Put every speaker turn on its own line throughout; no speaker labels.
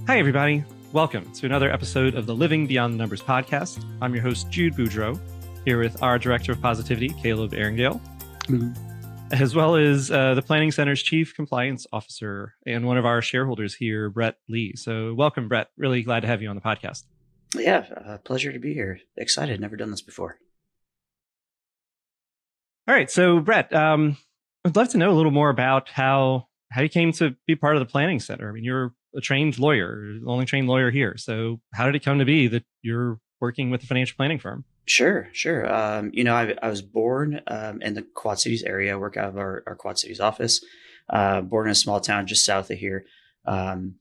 Hi, everybody. Welcome to another episode of the Living Beyond the Numbers podcast. I'm your host, Jude Boudreaux, here with our Director of Positivity, Caleb Arringdale, as well as the Planning Center's Chief Compliance Officer and one of our shareholders here, Brett Lee. So welcome, Brett. Really glad to have you on the podcast.
Yeah, pleasure to be here. Excited. Never done this before.
All right. So, Brett, I'd love to know a little more about how you came to be part of the Planning Center. I mean, you're a trained lawyer, the only trained lawyer here. So how did it come to be that you're working with a financial planning firm?
Sure. I was born in the Quad Cities area. I work out of our Quad Cities office. Born in a small town just south of here. And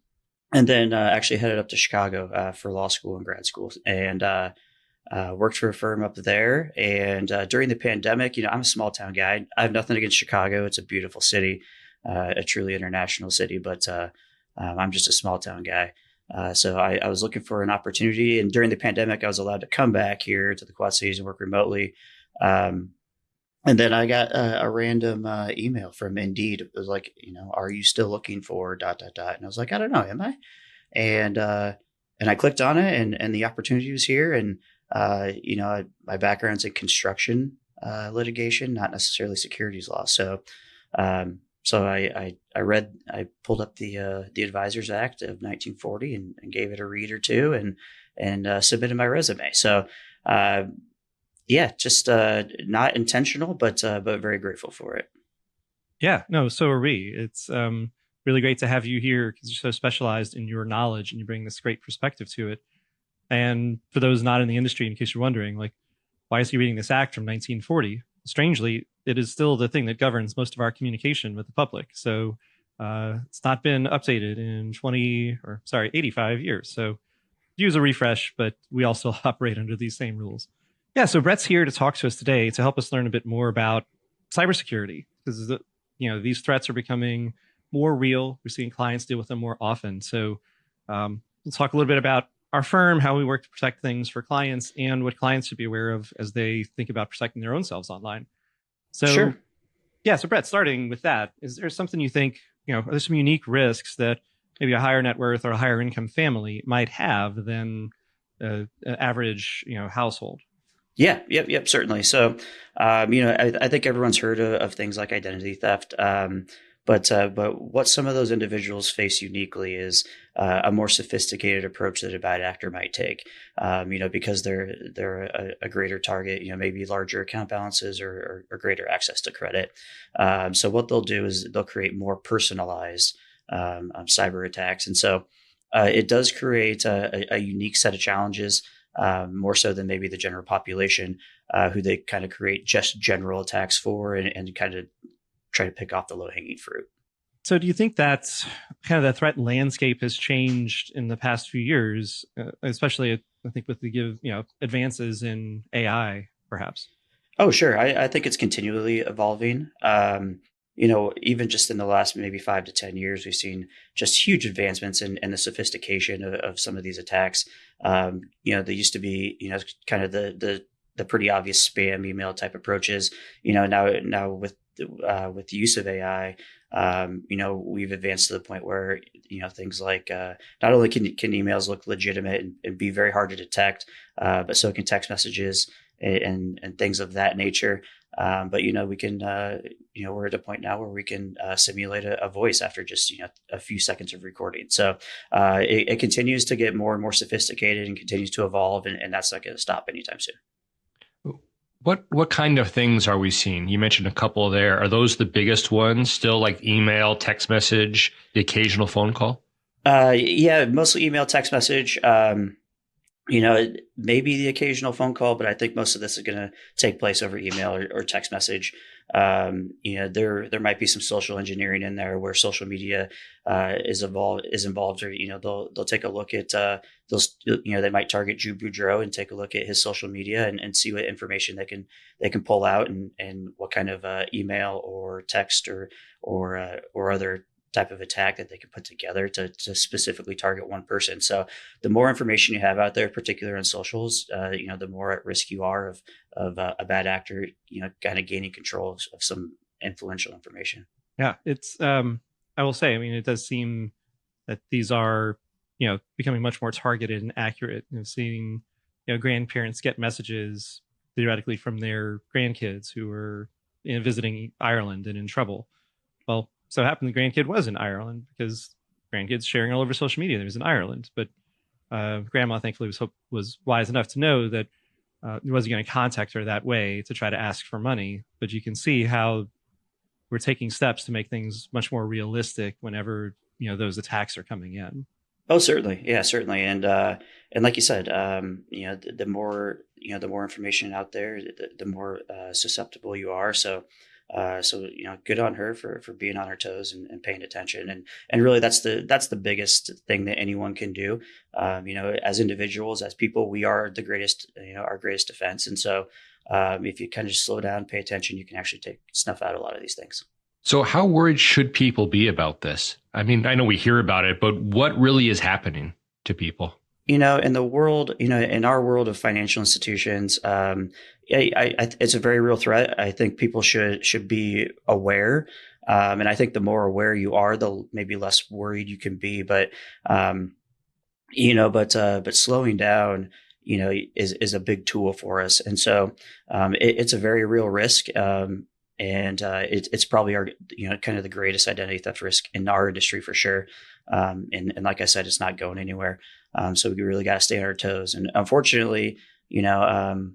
then actually headed up to Chicago for law school and grad school. And worked for a firm up there. And during the pandemic, I'm a small town guy. I have nothing against Chicago. It's a beautiful city, a truly international city. But I'm just a small town guy. So I was looking for an opportunity. And during the pandemic, I was allowed to come back here to the Quad Cities and work remotely. And then I got a random email from Indeed. It was like, are you still looking for ... And I was like, I don't know, am I? And I clicked on it and the opportunity was here. And, my background's in construction litigation, not necessarily securities law. So I pulled up the Advisors Act of 1940 and gave it a read or two and submitted my resume. So, just not intentional, but very grateful for it.
Yeah, no, so are we. It's really great to have you here because you're so specialized in your knowledge and you bring this great perspective to it. And for those not in the industry, in case you're wondering, like, why is he reading this act from 1940? Strangely, it is still the thing that governs most of our communication with the public. So it's not been updated in 85 years. So use a refresh, but we all still operate under these same rules. Yeah, so Brett's here to talk to us today to help us learn a bit more about cybersecurity because these threats are becoming more real. We're seeing clients deal with them more often. So let's talk a little bit about our firm, how we work to protect things for clients, and what clients should be aware of as they think about protecting their own selves online. So,
sure.
Yeah. So, Brett, starting with that, is there something you think, are there some unique risks that maybe a higher net worth or a higher income family might have than an average, household?
Yeah, yep, certainly. So, I think everyone's heard of things like identity theft. But what some of those individuals face uniquely is a more sophisticated approach that a bad actor might take, because they're a greater target, maybe larger account balances or greater access to credit. So what they'll do is they'll create more personalized cyber attacks. And so it does create a unique set of challenges, more so than maybe the general population, who they kind of create just general attacks for and kind of try to pick off the low-hanging fruit.
So do you think that's kind of the threat landscape has changed in the past few years, especially I think with the advances in AI, perhaps?
Oh, sure. I think it's continually evolving. Even just in the last maybe 5 to 10 years, we've seen just huge advancements in the sophistication of some of these attacks. They used to be, kind of the pretty obvious spam email type approaches. Now with the use of AI, we've advanced to the point where, things like not only can emails look legitimate and be very hard to detect, but so can text messages and things of that nature. But, we can, we're at a point now where we can simulate a voice after just, a few seconds of recording. So it continues to get more and more sophisticated and continues to evolve, and that's not going to stop anytime soon.
What kind of things are we seeing? You mentioned a couple there. Are those the biggest ones still, like email, text message, the occasional phone call?
Yeah, mostly email, text message. Maybe the occasional phone call, but I think most of this is going to take place over email or text message. There might be some social engineering in there where social media is involved, or they'll take a look at they might target Jude Boudreaux and take a look at his social media and see what information they can pull out and what kind of email or text or other type of attack that they can put together to specifically target one person. So the more information you have out there, particularly on socials, the more at risk you are of a bad actor, kind of gaining control of some influential information.
Yeah, it's I will say, I mean, it does seem that these are becoming much more targeted and accurate. Seeing grandparents get messages theoretically from their grandkids who are visiting Ireland and in trouble. Well, so happened the grandkid was in Ireland because grandkids sharing all over social media. They was in Ireland, but grandma thankfully was wise enough to know that he wasn't going to contact her that way to try to ask for money. But you can see how we're taking steps to make things much more realistic whenever those attacks are coming in.
Oh, certainly, yeah, certainly, and like you said, the more the more information out there, the more susceptible you are. So good on her for being on her toes and paying attention, and really that's the biggest thing that anyone can do. As individuals, as people, we are the greatest, our greatest defense, and so if you kind of just slow down, pay attention, you can actually snuff out a lot of these things.
So how worried should people be about this? I mean, I know we hear about it, but what really is happening to people?
In the world, in our world of financial institutions, it's a very real threat. I think people should be aware. And I think the more aware you are, the maybe less worried you can be. But, but slowing down, is a big tool for us. And so it's a very real risk. And it's probably our, kind of the greatest identity theft risk in our industry for sure. And like I said, it's not going anywhere. So we really got to stay on our toes. And unfortunately, the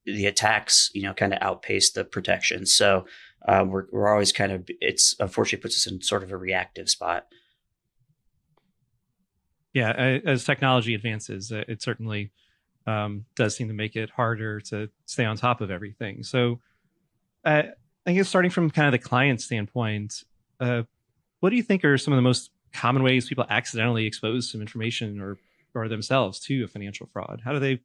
attacks, kind of outpace the protection. So we're always kind of, it's unfortunately puts us in sort of a reactive spot.
Yeah, as technology advances, it certainly does seem to make it harder to stay on top of everything. So I guess starting from kind of the client standpoint, what do you think are some of the most common ways people accidentally expose some information or themselves to a financial fraud? How do they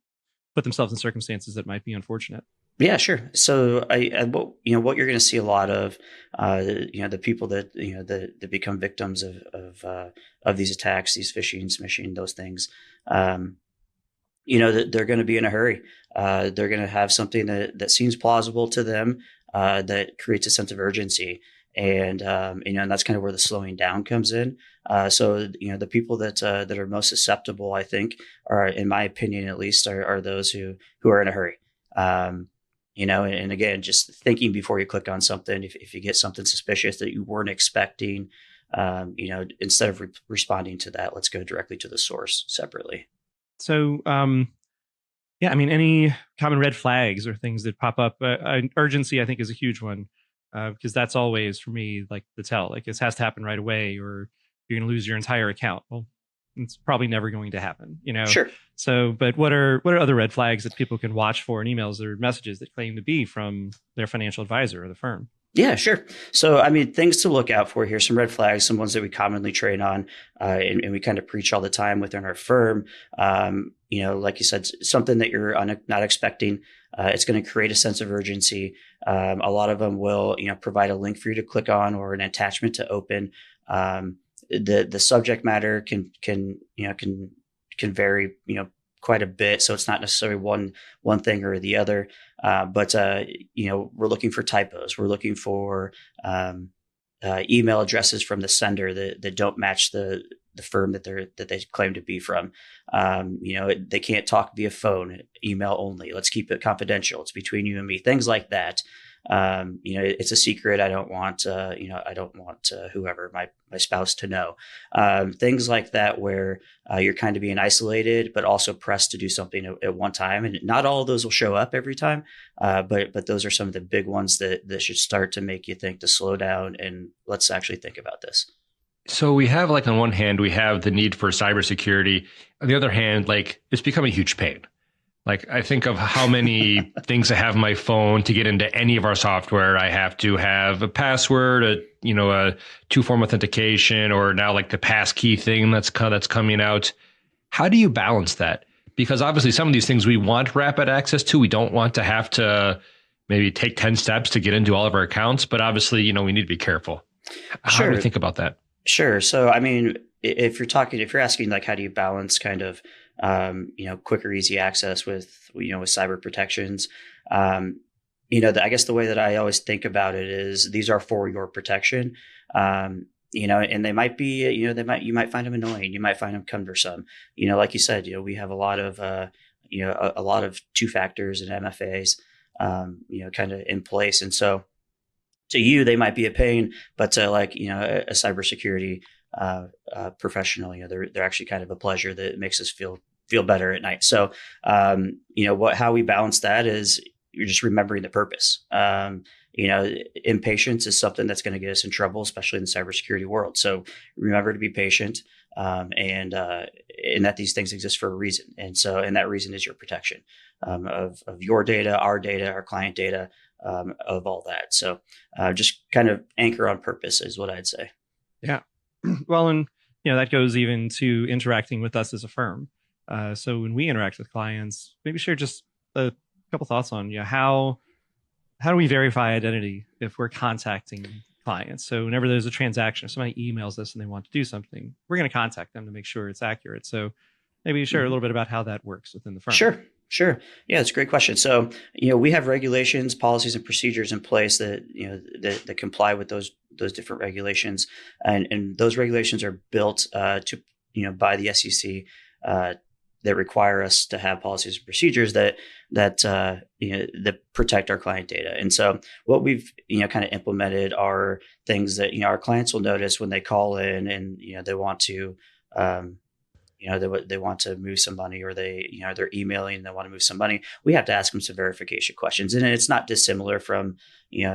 put themselves in circumstances that might be unfortunate?
Yeah, sure. So what you're going to see a lot of, the people that, that become victims of these attacks, these phishing, smishing, those things, they're going to be in a hurry. They're going to have something that seems plausible to them, that creates a sense of urgency. And, and that's kind of where the slowing down comes in. So the people that are most susceptible, I think, are, in my opinion, at least, are those who are in a hurry. And again, just thinking before you click on something, if you get something suspicious that you weren't expecting, instead of responding to that, let's go directly to the source separately.
So, any common red flags or things that pop up? Urgency, I think, is a huge one, because that's always, for me, like the tell. Like, this has to happen right away, or you're going to lose your entire account. Well, it's probably never going to happen,
Sure.
So, but what are other red flags that people can watch for in emails or messages that claim to be from their financial advisor or the firm?
Yeah, sure. So, things to look out for here, some red flags, some ones that we commonly train on, and we kind of preach all the time within our firm. Like you said, something that you're not expecting. It's going to create a sense of urgency. A lot of them will, provide a link for you to click on or an attachment to open. The subject matter can vary, quite a bit. So it's not necessarily one thing or the other. But we're looking for typos. We're looking for email addresses from the sender that don't match the firm that they claim to be from. They can't talk via phone, email only. Let's keep it confidential. It's between you and me. Things like that. It's a secret. I don't want whoever, my spouse, to know. Things like that, where you're kind of being isolated, but also pressed to do something at one time. And not all of those will show up every time. But those are some of the big ones that should start to make you think to slow down and let's actually think about this.
So we have, like, on one hand, we have the need for cybersecurity. On the other hand, like, it's become a huge pain. Like, I think of how many things I have on my phone to get into any of our software. I have to have a password, a two-form authentication, or now like the passkey thing that's coming out. How do you balance that? Because obviously some of these things we want rapid access to. We don't want to have to maybe take 10 steps to get into all of our accounts. But obviously, we need to be careful. How do we think about that?
Sure. So, if you're asking, like, how do you balance kind of, quick or easy access with cyber protections? I guess the way that I always think about it is these are for your protection. and they might be, you might find them annoying. You might find them cumbersome. Like you said, we have a lot of, a lot of two factors and MFAs, kind of in place. And so to you, they might be a pain, but to a cybersecurity professional, they're actually kind of a pleasure that makes us feel better at night. So, how we balance that is you're just remembering the purpose. Impatience is something that's going to get us in trouble, especially in the cybersecurity world. So remember to be patient, and that these things exist for a reason. And that reason is your protection of your data, our client data, of all that. So just kind of anchor on purpose is what I'd say. Yeah.
Well, and that goes even to interacting with us as a firm. So when we interact with clients, maybe share just a couple thoughts on how do we verify identity if we're contacting clients? So whenever there's a transaction, if somebody emails us and they want to do something, we're going to contact them to make sure it's accurate. So maybe share a little bit about how that works within the firm.
Sure. Yeah, that's a great question. So, we have regulations, policies, and procedures in place that, that comply with those different regulations. And those regulations are built by the SEC, that require us to have policies and procedures that protect our client data. And so what we've kind of implemented are things that our clients will notice when they call in and they want to they want to move some money, or they're emailing and they want to move some money. We have to ask them some verification questions, and it's not dissimilar from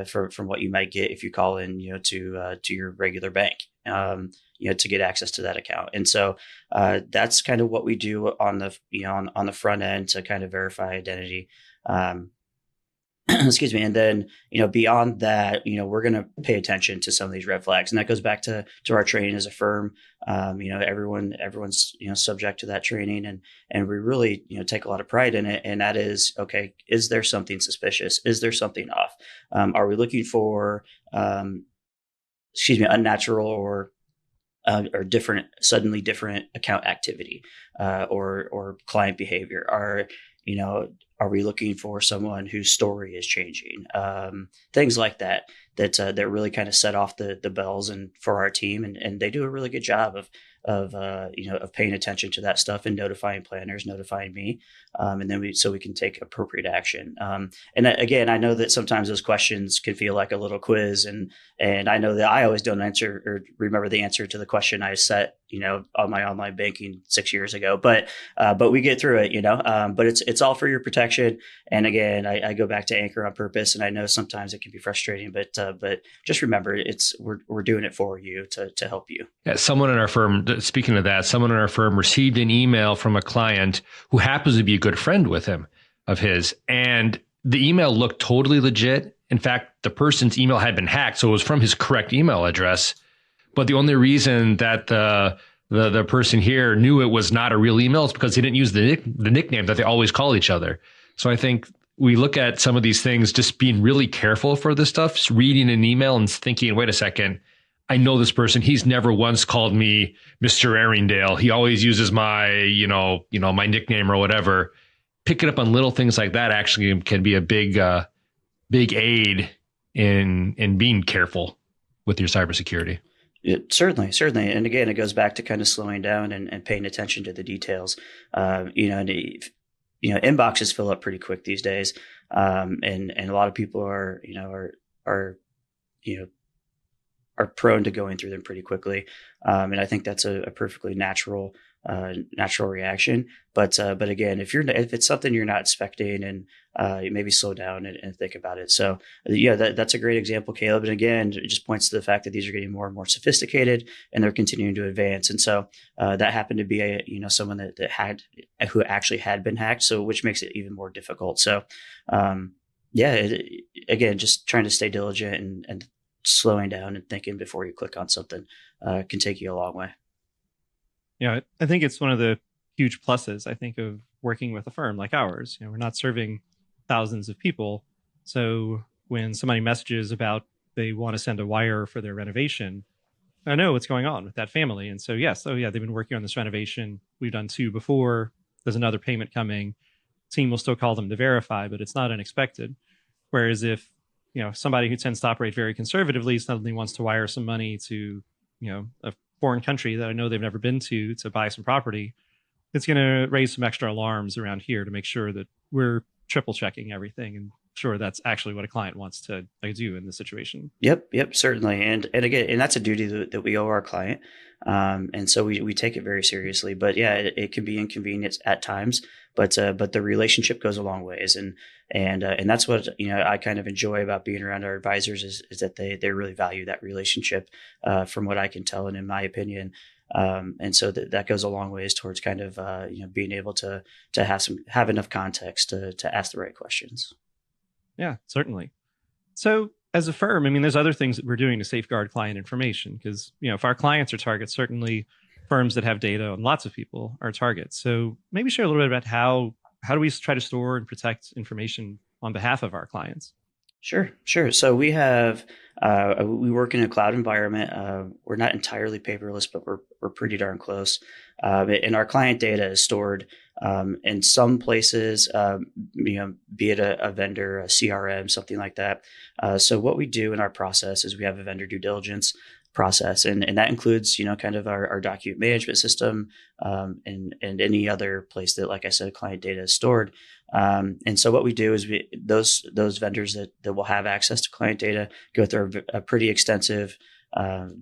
from what you might get if you call in to your regular bank. To get access to that account. And so that's kind of what we do on the on the front end to kind of verify identity. Excuse me. And then beyond that, we're going to pay attention to some of these red flags, and that goes back to our training as a firm. Everyone's subject to that training, and we really take a lot of pride in it. And that is, okay, is there something suspicious? Is there something off? Are we looking for unnatural or suddenly different account activity, or client behavior? Are we looking for someone whose story is changing? Things like that really kind of set off the bells and for our team, and they do a really good job of paying attention to that stuff and notifying planners, notifying me, and then we can take appropriate action. And again, I know that sometimes those questions can feel like a little quiz, and I know that I always don't answer or remember the answer to the question I set on my online banking 6 years ago, but we get through it, but it's all for your protection. And again, I go back to anchor on purpose, and I know sometimes it can be frustrating, but just remember, we're doing it for you to help you.
Yeah, someone in our firm, speaking of that, someone in our firm received an email from a client who happens to be a good friend of his, and the email looked totally legit. In fact, the person's email had been hacked, so it was from his correct email address. But the only reason that the person here knew it was not a real email is because he didn't use the nickname that they always call each other. So I think we look at some of these things, just being really careful for this stuff, just reading an email and thinking, wait a second, I know this person. He's never once called me Mr. Arringdale. He always uses my, my nickname or whatever. Picking up on little things like that actually can be a big aid in being careful with your cybersecurity.
Certainly. And again, it goes back to kind of slowing down and paying attention to the details. Inboxes fill up pretty quick these days. And a lot of people are prone to going through them pretty quickly. And I think that's a perfectly natural reaction. But again, if it's something you're not expecting, and maybe slow down and think about it. So that's a great example, Caleb. And again, it just points to the fact that these are getting more and more sophisticated, and they're continuing to advance. And so that happened to be someone who actually had been hacked. So which makes it even more difficult. So again, just trying to stay diligent and slowing down and thinking before you click on something can take you a long way.
Yeah, I think it's one of the huge pluses, I think, of working with a firm like ours. We're not serving thousands of people. So when somebody messages about they want to send a wire for their renovation, I know what's going on with that family. And so, yes, they've been working on this renovation. We've done 2 before. There's another payment coming. Team will still call them to verify, but it's not unexpected. Whereas if somebody who tends to operate very conservatively suddenly wants to wire some money to a foreign country that I know they've never been to buy some property, it's going to raise some extra alarms around here to make sure that we're triple checking everything and sure that's actually what a client wants to do in this situation.
Yep, certainly. And again, and that's a duty that we owe our client. And so we take it very seriously. But yeah, it can be inconvenient at times, but the relationship goes a long ways. And that's what, I kind of enjoy about being around our advisors is that they really value that relationship, from what I can tell and in my opinion. And so that goes a long ways towards kind of, being able to have enough context to ask the right questions.
Yeah, certainly. So as a firm, I mean, there's other things that we're doing to safeguard client information because, if our clients are targets, certainly firms that have data on lots of people are targets. So maybe share a little bit about how do we try to store and protect information on behalf of our clients?
Sure. So we have, we work in a cloud environment. We're not entirely paperless, but we're pretty darn close. And our client data is stored in some places, be it a vendor, a CRM, something like that. So what we do in our process is we have a vendor due diligence process, and that includes, kind of our document management system, and any other place that, like I said, client data is stored. And so what we do is those vendors that will have access to client data go through a pretty extensive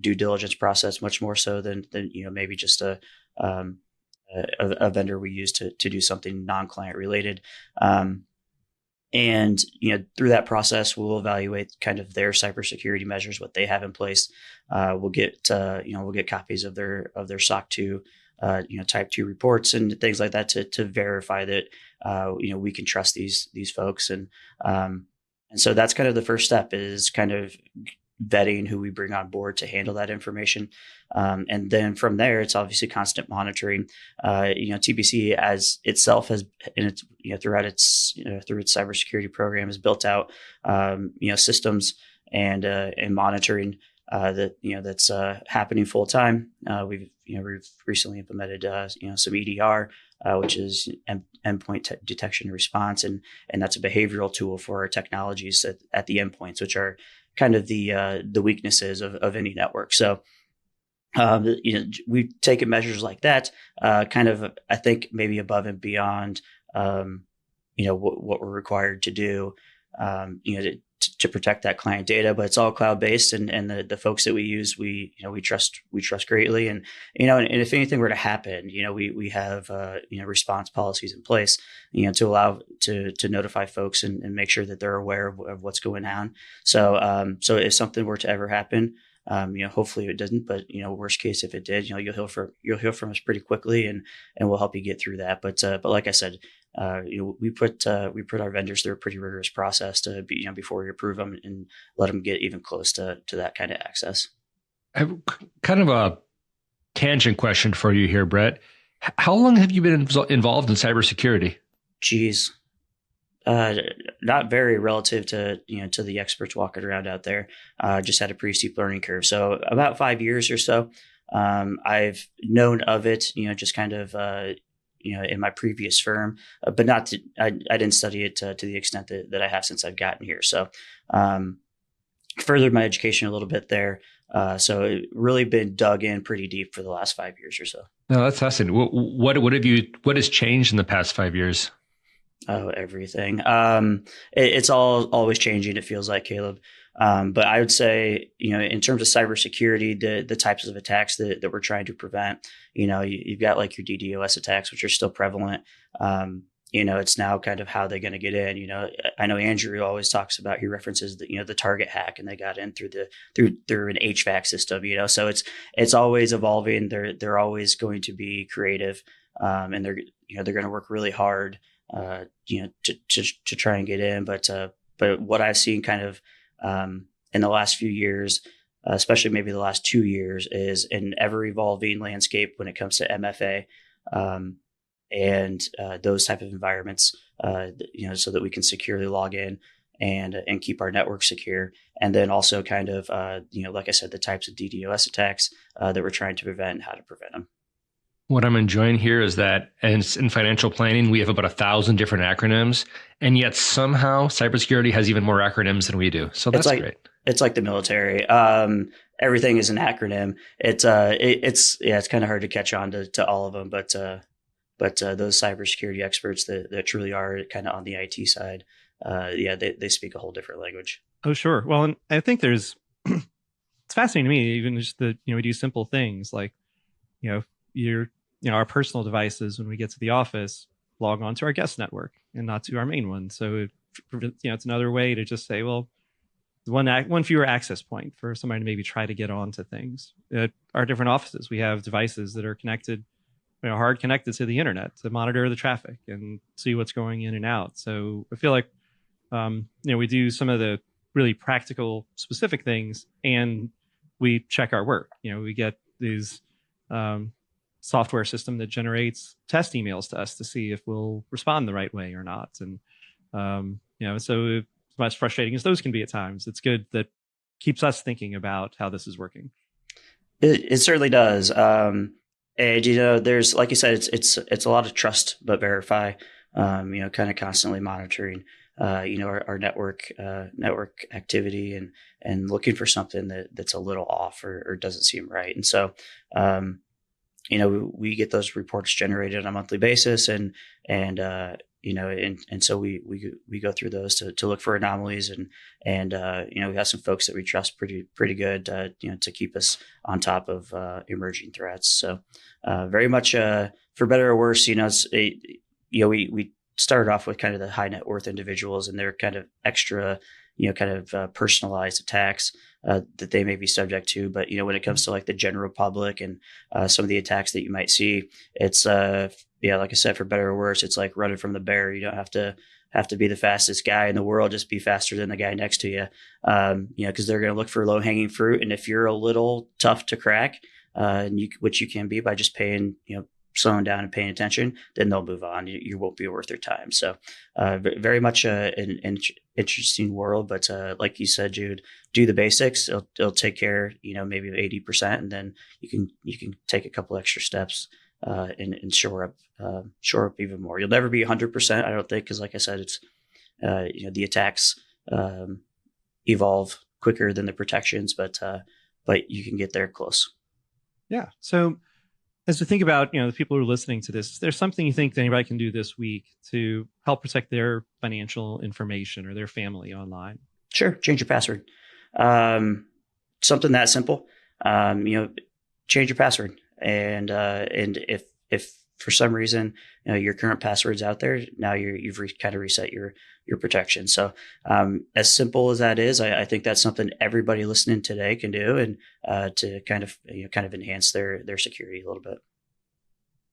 due diligence process, much more so than maybe just a vendor we use to do something non-client related. And through that process, we'll evaluate kind of their cybersecurity measures, what they have in place. We'll get copies of their SOC 2, type 2 reports and things like that to verify that we can trust these folks. And so that's kind of the first step, is kind of vetting who we bring on board to handle that information. And then from there, it's obviously constant monitoring. TBC as itself has, in its, throughout its, through its cybersecurity program, has built out, systems and monitoring that's happening full time. We've recently implemented, some EDR, which is endpoint detection and response. And that's a behavioral tool for our technologies at the endpoints, which are kind of the weaknesses of any network. So, we've taken measures like that, kind of, I think, maybe above and beyond, what we're required to do, to protect that client data. But it's all cloud based, and the folks that we use, we trust greatly. And and if anything were to happen, we have response policies in place, to allow to notify folks and make sure that they're aware of what's going on. So if something were to ever happen, hopefully it doesn't, but worst case, if it did, you'll hear from us pretty quickly, and we'll help you get through that. But like I said, we put our vendors through a pretty rigorous process to be, before we approve them and let them get even close to that kind of access.
I have kind of a tangent question for you here, Brett. How long have you been involved in cybersecurity?
Geez. Not very relative to the experts walking around out there. Just had a pretty steep learning curve. So about 5 years or so. I've known of it, just kind of in my previous firm, but not to, I didn't study it to the extent that I have since I've gotten here. So furthered my education a little bit there. So it really been dug in pretty deep for the last 5 years or so.
No, that's fascinating. What has changed in the past 5 years?
Oh, everything. It's always changing, it feels like, Caleb. But I would say, in terms of cybersecurity, the types of attacks that we're trying to prevent, you've got like your DDoS attacks, which are still prevalent. It's now kind of how they're going to get in. I know Andrew always talks about, he references the Target hack, and they got in through an HVAC system. So it's always evolving. They're always going to be creative, and they're going to work really hard, to try and get in. But what I've seen kind of in the last few years, especially maybe the last 2 years, is an ever evolving landscape when it comes to MFA, and those type of environments, so that we can securely log in and keep our network secure. And then also kind of, like I said, the types of DDoS attacks that we're trying to prevent and how to prevent them.
What I'm enjoying here is that in financial planning, we have about 1,000 different acronyms, and yet somehow cybersecurity has even more acronyms than we do. So that's great.
It's like the military. everything is an acronym. It's kind of hard to catch on to all of them, but those cybersecurity experts that truly are kind of on the IT side, they speak a whole different language.
Oh, sure. Well, and I think there's it's fascinating to me, even just that, we do simple things like, our personal devices when we get to the office log on to our guest network and not to our main one. So, it's another way to just say, well, one fewer access point for somebody to maybe try to get onto things. At our different offices, we have devices that are connected, hard connected to the internet to monitor the traffic and see what's going in and out. So I feel like, we do some of the really practical, specific things, and we check our work. We get these software system that generates test emails to us to see if we'll respond the right way or not. And, so as much frustrating as those can be at times, it's good that keeps us thinking about how this is working.
It certainly does. And, there's, like you said, it's a lot of trust, but verify, kind of constantly monitoring, our network activity and looking for something that's a little off or doesn't seem right. And so, we get those reports generated on a monthly basis and so we go through those to look for anomalies and we have some folks that we trust pretty good, to keep us on top of emerging threats. So very much for better or worse, we started off with kind of the high net worth individuals and their kind of extra, personalized attacks that they may be subject to. But, when it comes to like the general public and some of the attacks that you might see, it's, like I said, for better or worse, it's like running from the bear. You don't have to be the fastest guy in the world, just be faster than the guy next to you, because they're going to look for low hanging fruit. And if you're a little tough to crack, which you can be by just paying, slowing down and paying attention, then they'll move on. You won't be worth their time. So very much an interesting world. But like you said, Jude, do the basics. It'll take care, maybe of 80%, and then you can take a couple extra steps and shore up even more. You'll never be 100%, I don't think, because like I said, it's the attacks evolve quicker than the protections, but you can get there close.
Yeah. So as we think about, the people who are listening to this, is there something you think that anybody can do this week to help protect their financial information or their family online?
Sure. Change your password. Something that simple. Change your password. And if for some reason, your current password's out there, now you've kind of reset your protection. So as simple as that is, I think that's something everybody listening today can do, and to kind of enhance their security a little bit.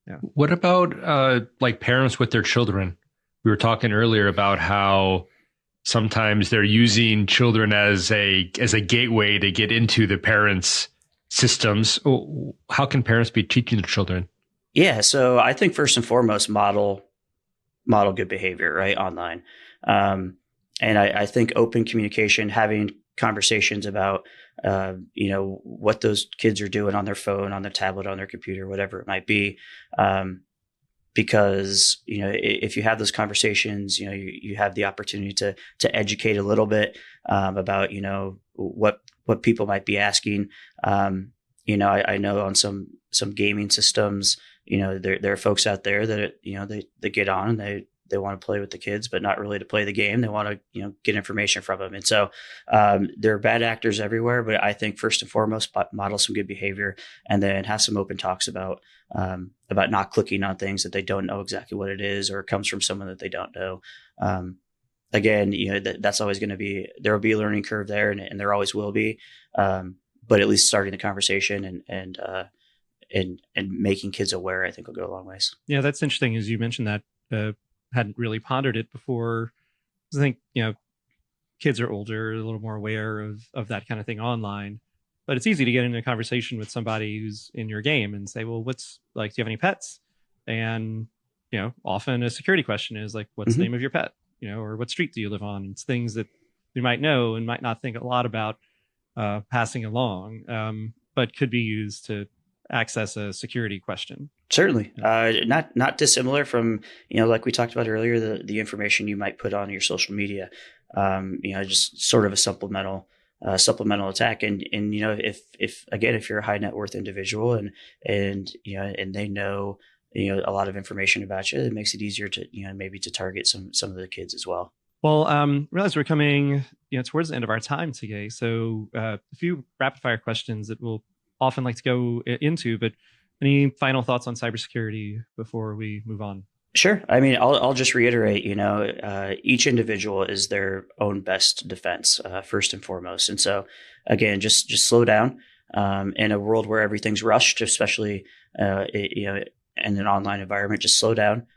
Yeah. What about like parents with their children? We were talking earlier about how sometimes they're using children as a gateway to get into the parents' systems. How can parents be teaching their children?
Yeah, so I think first and foremost, model good behavior, right, online. And I think open communication, having conversations about, what those kids are doing on their phone, on their tablet, on their computer, whatever it might be. Because, if you have those conversations, you have the opportunity to educate a little bit about, what people might be asking. I know on some gaming systems, there are folks out there that, they get on and they want to play with the kids, but not really to play the game. They want to, get information from them. And so there are bad actors everywhere, but I think first and foremost, model some good behavior and then have some open talks about not clicking on things that they don't know exactly what it is, or it comes from someone that they don't know. Again, that's always going to be, there will be a learning curve there, and there always will be. But at least starting the conversation and making kids aware, I think will go a long ways.
Yeah, that's interesting. As you mentioned that, hadn't really pondered it before. I think, kids are older, a little more aware of that kind of thing online, but it's easy to get into a conversation with somebody who's in your game and say, well, what's like, do you have any pets? And, often a security question is like, what's the name of your pet? Or what street do you live on? It's things that you might know and might not think a lot about passing along, but could be used to access a security question.
Certainly. Not dissimilar from, like we talked about earlier, the information you might put on your social media, just sort of a supplemental supplemental attack. And if you're a high net worth individual and they know, a lot of information about you, it makes it easier to, maybe to target some of the kids as well.
Well, realize we're coming, towards the end of our time today. So a few rapid fire questions that we'll often like to go into, but any final thoughts on cybersecurity before we move on?
Sure. I mean, I'll just reiterate, each individual is their own best defense, first and foremost. And so again, just slow down, in a world where everything's rushed, especially, in an online environment, just slow down.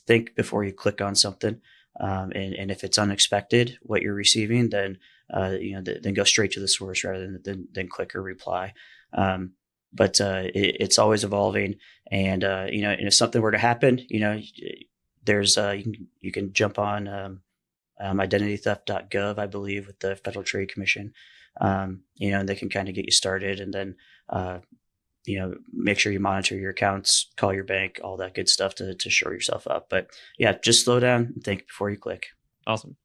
Think before you click on something. And if it's unexpected, what you're receiving, then go straight to the source rather than click or reply. But it's always evolving, and and if something were to happen, there's you can jump on identitytheft.gov, I believe, with the Federal Trade Commission, and they can kind of get you started, and then make sure you monitor your accounts, call your bank, all that good stuff to shore yourself up. But yeah, just slow down and think before you click.
Awesome.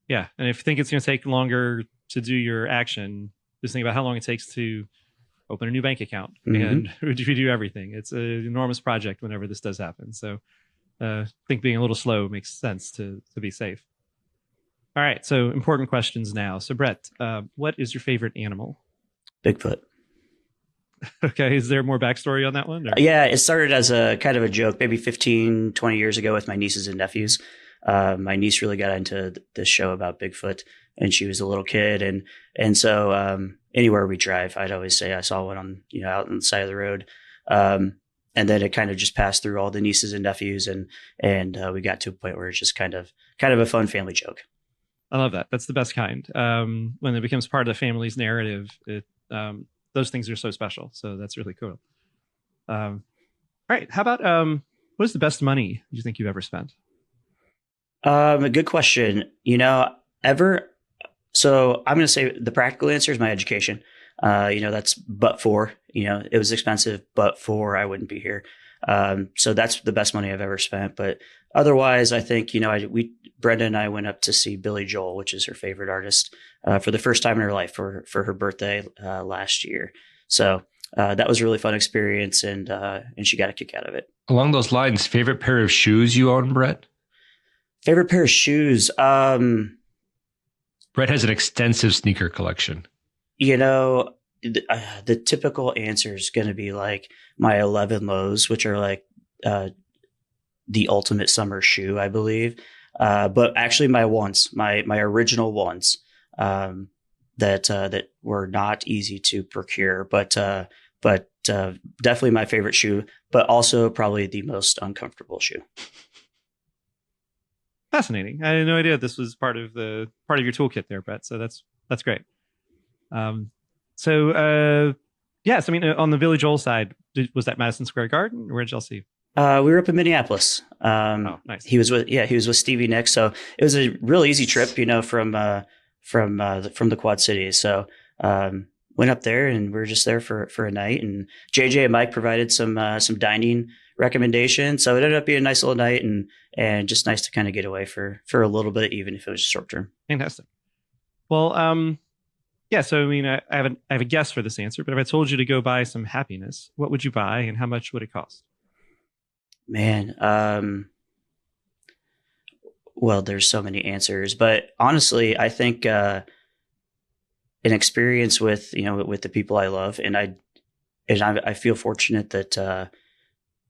Yeah. And if you think it's going to take longer to do your action, just think about how long it takes to open a new bank account and do everything. It's an enormous project whenever this does happen. So I think being a little slow makes sense to be safe. All right. So important questions now. So Brett, what is your favorite animal?
Bigfoot.
Okay. Is there more backstory on that one? Or?
Yeah, it started as a kind of a joke, maybe 15, 20 years ago with my nieces and nephews. My niece really got into this show about Bigfoot, and she was a little kid. And so anywhere we drive, I'd always say I saw one on, out on the side of the road. And then it kind of just passed through all the nieces and nephews, and we got to a point where it's just kind of a fun family joke.
I love that. That's the best kind. When it becomes part of the family's narrative, those things are so special. So that's really cool. All right. How about what is the best money you think you've ever spent?
A good question. So I'm going to say the practical answer is my education. That's but for, it was expensive, but for I wouldn't be here. So that's the best money I've ever spent. But otherwise, I think, Brenda and I went up to see Billy Joel, which is her favorite artist, for the first time in her life for her birthday last year. So that was a really fun experience, and she got a kick out of it.
Along those lines, favorite pair of shoes you own, Brett?
Favorite pair of shoes?
Brett has an extensive sneaker collection.
The typical answer is going to be like my 11 lows, which are like the ultimate summer shoe, I believe. But actually my ones, my original ones, that were not easy to procure, but definitely my favorite shoe, but also probably the most uncomfortable shoe.
Fascinating. I had no idea this was part of your toolkit there, Brett. So that's great. Yes, I mean, on the Billy Joel side, was that Madison Square Garden, or where did y'all see?
We were up in Minneapolis.
Nice.
He was with Stevie Nicks. So it was a real easy trip, from the Quad Cities. So, went up there, and we were just there for a night, and JJ and Mike provided some dining recommendations. So it ended up being a nice little night, and just nice to kind of get away for a little bit, even if it was short term.
Fantastic. Well, yeah. So I mean, I have a guess for this answer, but if I told you to go buy some happiness, what would you buy, and how much would it cost?
Man, well, there's so many answers, but honestly, I think an experience with the people I love, and I feel fortunate that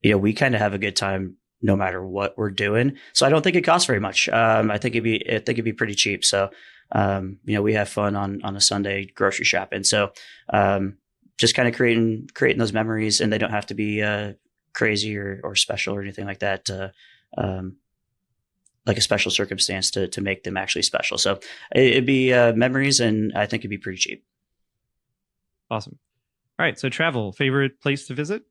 we kind of have a good time no matter what we're doing. So I don't think it costs very much. I think it'd be pretty cheap. So we have fun on a Sunday grocery shopping. So just kind of creating those memories, and they don't have to be crazy or special or anything like that. Like a special circumstance to make them actually special. So it'd be memories, and I think it'd be pretty cheap.
Awesome. All right. So favorite place to visit?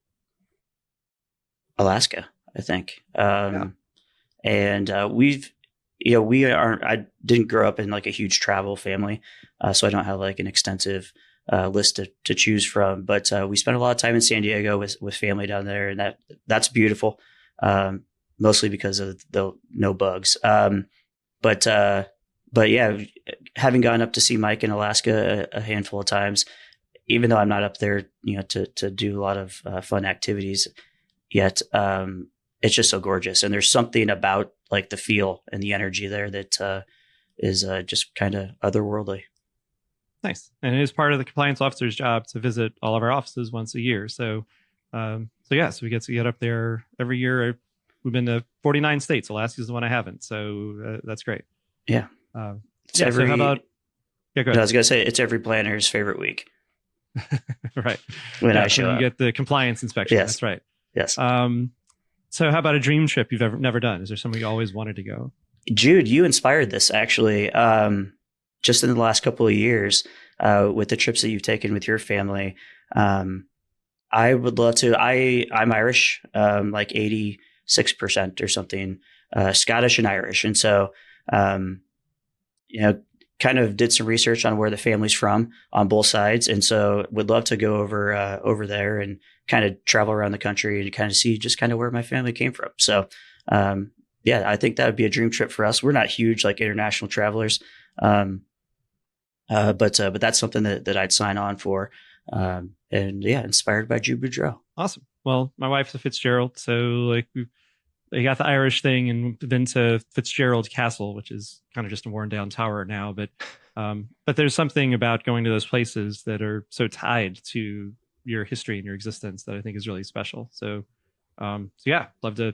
Alaska, I think.
Yeah.
And I didn't grow up in like a huge travel family. So I don't have like an extensive list to choose from, but we spent a lot of time in San Diego with family down there, and that's beautiful. Mostly because of the no bugs. But but yeah, having gone up to see Mike in Alaska a handful of times, even though I'm not up there, to do a lot of fun activities yet, it's just so gorgeous. And there's something about like the feel and the energy there that is just kind of otherworldly.
Nice. And it is part of the compliance officer's job to visit all of our offices once a year. So we get to get up there every year. We've been to 49 states. Alaska's the one I haven't. So that's great.
Yeah.
So how about, go ahead.
I was going to say, it's every planner's favorite week.
Right.
When I show up.
You get the compliance inspection.
Yes.
That's right.
Yes.
So how about a dream trip you've never done? Is there somewhere you always wanted to go?
Jude, you inspired this actually. Just in the last couple of years, with the trips that you've taken with your family, I would love to. I'm Irish, like 86% or something, Scottish and Irish, and so kind of did some research on where the family's from on both sides, and so would love to go over there and kind of travel around the country and kind of see just kind of where my family came from. So I think that would be a dream trip for us. We're not huge like international travelers. But that's something that I'd sign on for. Inspired by Jude Boudreaux.
Awesome. Well, my wife's a Fitzgerald, so like we got the Irish thing and been to Fitzgerald Castle, which is kind of just a worn down tower now. But there's something about going to those places that are so tied to your history and your existence that I think is really special. So love to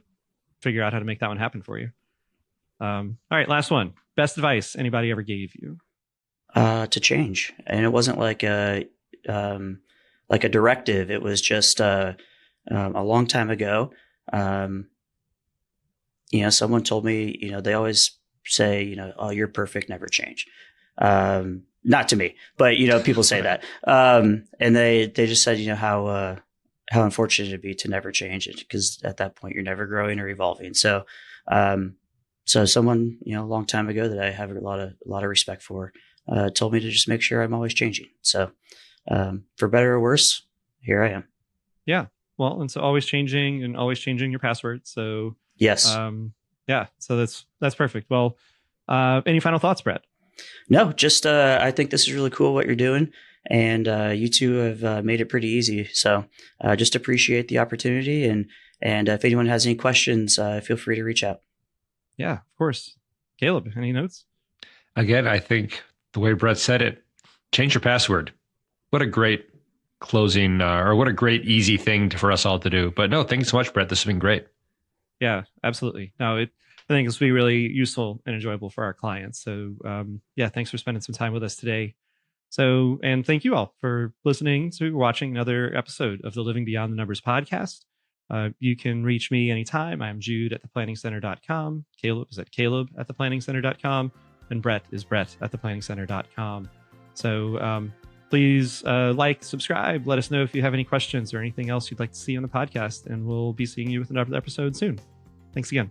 figure out how to make that one happen for you. All right, last one. Best advice anybody ever gave you?
To change. And it wasn't like a directive. It was just a long time ago. Someone told me, they always say, oh, you're perfect, never change. Not to me, but people say that. And they just said, how unfortunate it'd be to never change it, because at that point you're never growing or evolving. So someone, a long time ago that I have a lot of respect for, told me to just make sure I'm always changing. So, for better or worse, here I am. Yeah.
Well, and so always changing and always changing your password. So
yes.
So that's perfect. Well, any final thoughts, Brett?
No, just, I think this is really cool what you're doing, and, you two have, made it pretty easy. So, just appreciate the opportunity, and if anyone has any questions, feel free to reach out.
Yeah, of course. Caleb, any notes?
Again, I think the way Brett said it, change your password. What a great closing, or what a great, easy thing for us all to do. But no, thanks so much, Brett. This has been great.
Yeah, absolutely. No, I think this will be really useful and enjoyable for our clients. So thanks for spending some time with us today. So, and thank you all for listening to watching another episode of the Living Beyond the Numbers podcast. You can reach me anytime. I'm Jude at theplanningscenter.com. Caleb is at Caleb at theplanningscenter.com. And Brett is Brett at theplanningscenter.com. So please like, subscribe, let us know if you have any questions or anything else you'd like to see on the podcast, and we'll be seeing you with another episode soon. Thanks again.